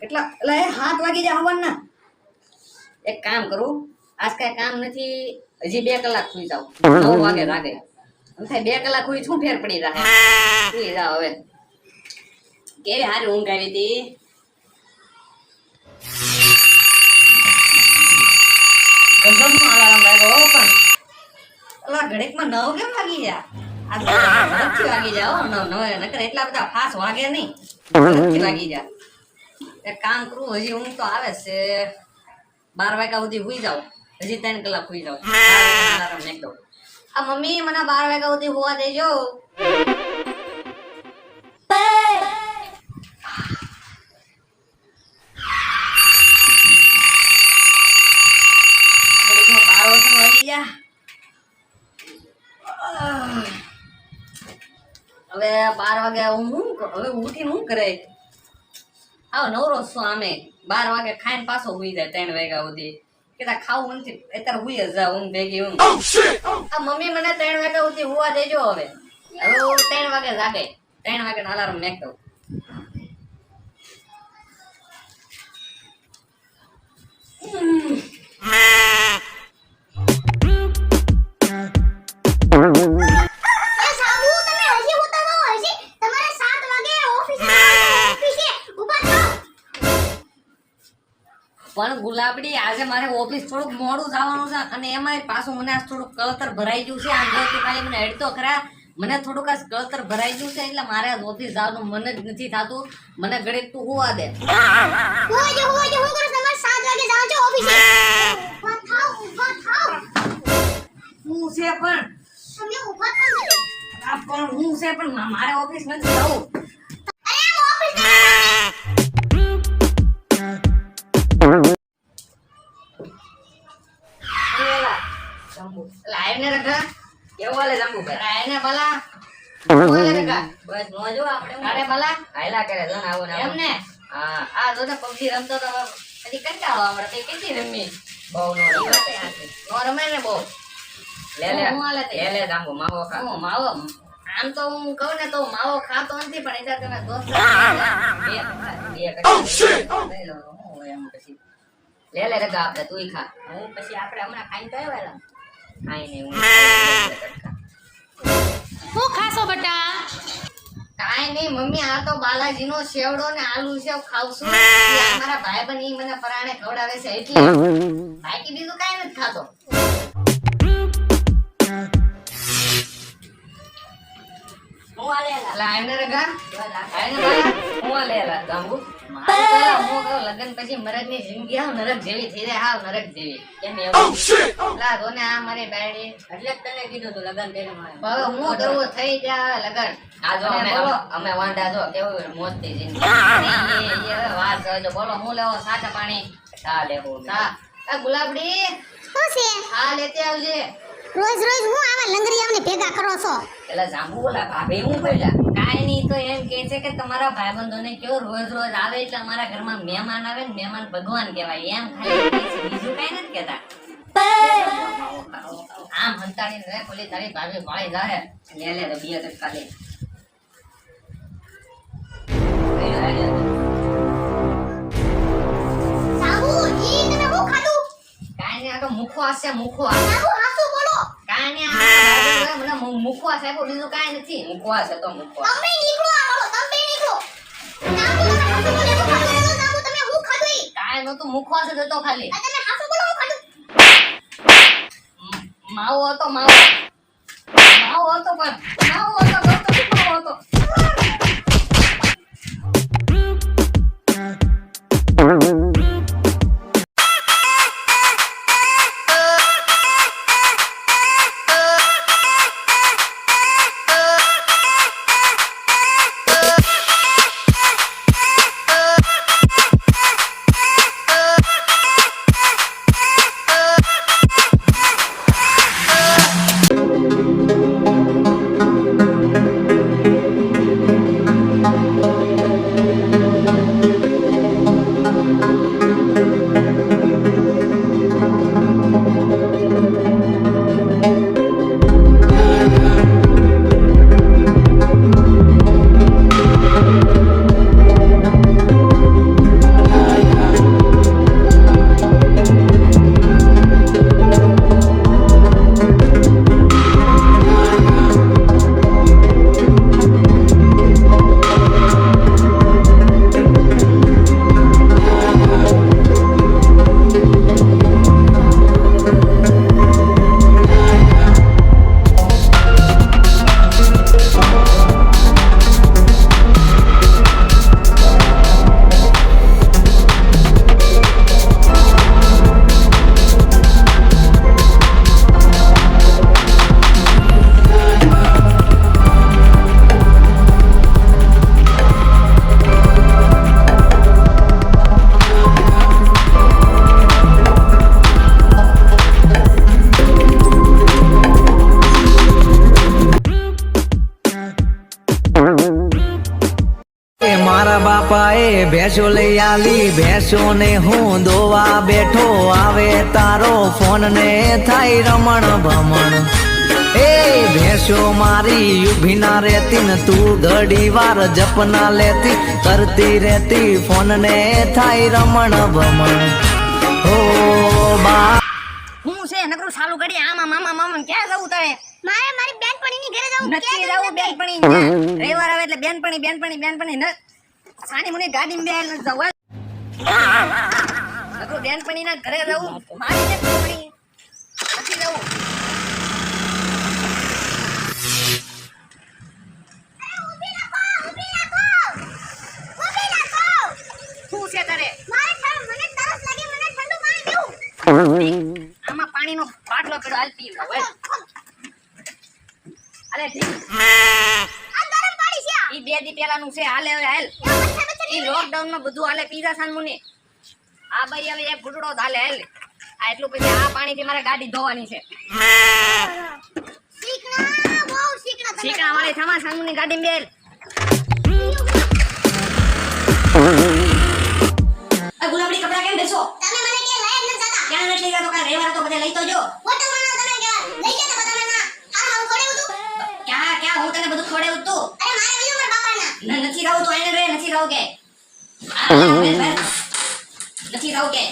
કેટલા એટલે 7 વાગી જાય હવારના. એક કામ કરું, આજ કઈ કામ નથી, હજી 2 કલાક સુઈ જાવ. 9 વાગે લાગે. એમ થાય 2 કલાક સુઈ શું ફેર પડી રહે. સુઈ જાવ હવે. કેવી હારી ઊંઘ આવી હતી. ગજબનો અલાર્મ વાગ્યો પણ અલા ઘડીકમાં 9 કેમ વાગી ગયા? આ 10 વાગી જાવ 9 નકર એટલા બધા ફાસ વાગે નહીં. 10 વાગી જા. એક કામ કરું, હજી ઊંઘ તો આવે છે. 12 વાગ્યા સુધી સુઈ જાવ. હજી 3 કલાક સુઈ જાવ. અલાર્મ નાખ દઉં. આ મમ્મી મને 12 વાગ્યા સુધી સુવા દેજો. હવે 12 વાગે હવે ઉઠીને શું કરે? આવ નવરો છો આમે 12 વાગે ખાઈને પાછો સુઈ જાય 3 વાગ્યા સુધી. કેતા ખાવું નથી અત્યારે સુઈ જ જા ઊંઘ ભેગી ઊંઘ. આ મમ્મી મને 3 વાગ્યા સુધી સુવા દેજો. હવે 3 વાગે જાગે. 3 વાગે અલાર્મ મેક દઉં. પણ ગુલાબડી આજે મારે ઓફિસ થોડુંક મોડું જવાનું છે અને એમાં પાછું મને આજ થોડુંક કળતર ભરાઈ ગયું છે. આમ જો ખાલી મને હેડતો ખરા, મને થોડુંક આ કળતર ભરાઈ ગયું છે એટલે મારે આજ ઓફિસ જવાનું મન જ નથી થતું. મને ઘડીક તું હોવા દે. હું કરો તમારે 7 વાગે જાવ છો ઓફિસે. ઊભા થાવ. હું છે પણ તમે ઊભા થાવ. આ પણ હું છે પણ મારે ઓફિસ નથી જવું. અરે આ ઓફિસ લાઈને રખા કેવું વાલે જાંબુ ભાઈ લાઈને ભલા વાલે રખા બસ નો જો આપણે અરે ભલા આયલા કરે જન આવો ને એમને હા આ જો પબજી રમતો તો હજી કંટાળો આપણે કઈ કેટલી રમી બહુ નો રમે ને બહુ લે જાંબુ માવો ખા હું માવો આમ તો હું કહું ને તો માવો ખાતો નથી પણ એટલે તમે દોસ્ત લે રખા આપણે તુંય ખા હું પછી આપણે હમણાં ખાઈને તો આવ્યા કાઈ નહીં હું ખાસો બટા. કાઈ નહીં મમ્મી, આ તો બાલાજીનો સેવડો ને આલુ સેવ ખાવશું. મારા ભાઈબંધ ઈ મને પરાણે ખવડાવે છે એટલે બાકી બીજું કાઈ નથી ખાતો. હું આલેલા લાઈને રગા આઈને હું આલેલા ગામુ હું કહું લગન પછી મરદની જિંદગી હાવ નરક જેવી થઈ જાય. હાવ નરક જેવી કેમ એવું લા જોને આ મારી બાયડી એટલે તને કીધું તું લગન કરીને હવે હું કરવું થઈ જાય લગન. આ જો અમે વાંડા જો કેવું મોજથી જિંદગી એ વાત જો બોલો હું લેવો સાચા પાણી ચા લેવું ચા. આ ગુલાબડી શું છે? આ લેતે આવજે. રોજ રોજ હું આવા લંગરિયાઓને ભેગા કરો છો? એટલે જાંબુ બોલા ભાભી હું બોલ્યા કાઈ નહીં તો એમ કહે છે કે તમારા ભાઈબંધોને કેવો રોજ રોજ આવે એટલે અમારા ઘરમાં મહેમાન આવે ને મહેમાન ભગવાન કહેવાય એમ ખાલી બીજું કઈ નથી કહેતા. આમ હંતાડી રે બોલી તારી ભાભી ભાળી જાય લે બીયા તો ખાલી સાબુ ઈ તમે હું ખાધું? કાઈ નહીં આ તો મુખવાસ છે મુખવાસ. સાબુ હાસુ બોલો. કાઈ નહીં આ મને મુખવાસ આપ્યો બીજું કાઈ નથી. મુખવાસ હતો મુખવાસ. તમે નીકળો આ બોલો તમે નીકળો. સાબુ તમે હાસુ બોલો હું ખાધું સાબુ તમે હું ખાધું ઈ? કાઈ નતો મુખવાસ જ હતો ખાલી. આ તમે હાસુ બોલો હું ખાધું? માવો હતો માવો હતો પણ માવો હતો માવો હતો. બાપાએ ભેંસો લઈ આલી, ભેંસો ને હું દોવા બેઠો, આવે તારો ફોન ને થાય રમણ ભમણ. એ ભેંસો મારી ઊભી ના રહેતી ને તું ઘડી વાર જપના લેતી, કરતી રહેતી ફોન ને થાય રમણ ભમણ. હો બા હું છે નકરું ચાલુ કરી આમાં મામા મામા ક્યાં જવું તારે? મારે મારી બેનપણીની ઘરે જવું. નથી જવું બેનપણી. રવિવાર આવે એટલે બેનપણી ન સાની મને ગાડીમાં બેહાલ ન જવું. નકરું બેનપણીના ઘરે જવું મારી બેનપણી નથી જવું. શું છે તારે? મને તરસ લાગી, મને ઠંડુ પાણી પીવું. આમાં પાણીનો બાટલો પડ્યો હાલ પી લઉં. અરે ઠીક આ ગરમ પાણી છે. ઈ 2 દી પહેલાનું છે. હાલે હવે હાલ. ઈ લોકડાઉન માં બધું હાલે પીઝા સાન મુની. આ ભાઈ હવે એક ઘૂંટડો જ હાલે હાલ. આ એટલું પછી આ પાણીથી મારે ગાડી ધોવાની છે. શીખના બહુ શીખના તમે. શીકણા વાળી થમા સાન મુની ગાડી બેલ. આ ગુલાબડી કપડા કેમ બેસો? તમે મને કે લઈ જ ન જાતા. ક્યાં નથી જતો? કાંઈ રવિવાર તો બધે લઈ તો જો. ફોટો બનાવો તમે કે લઈ ગયા તા બધા ના. આ હું ખોડે હતું. ક્યાં હું તને બધું ખવડાવું તું? અરે મારે બીજું મારા બાપાના. નથી રહું તો આઈને રે. નથી રહું કે નથી રહું કે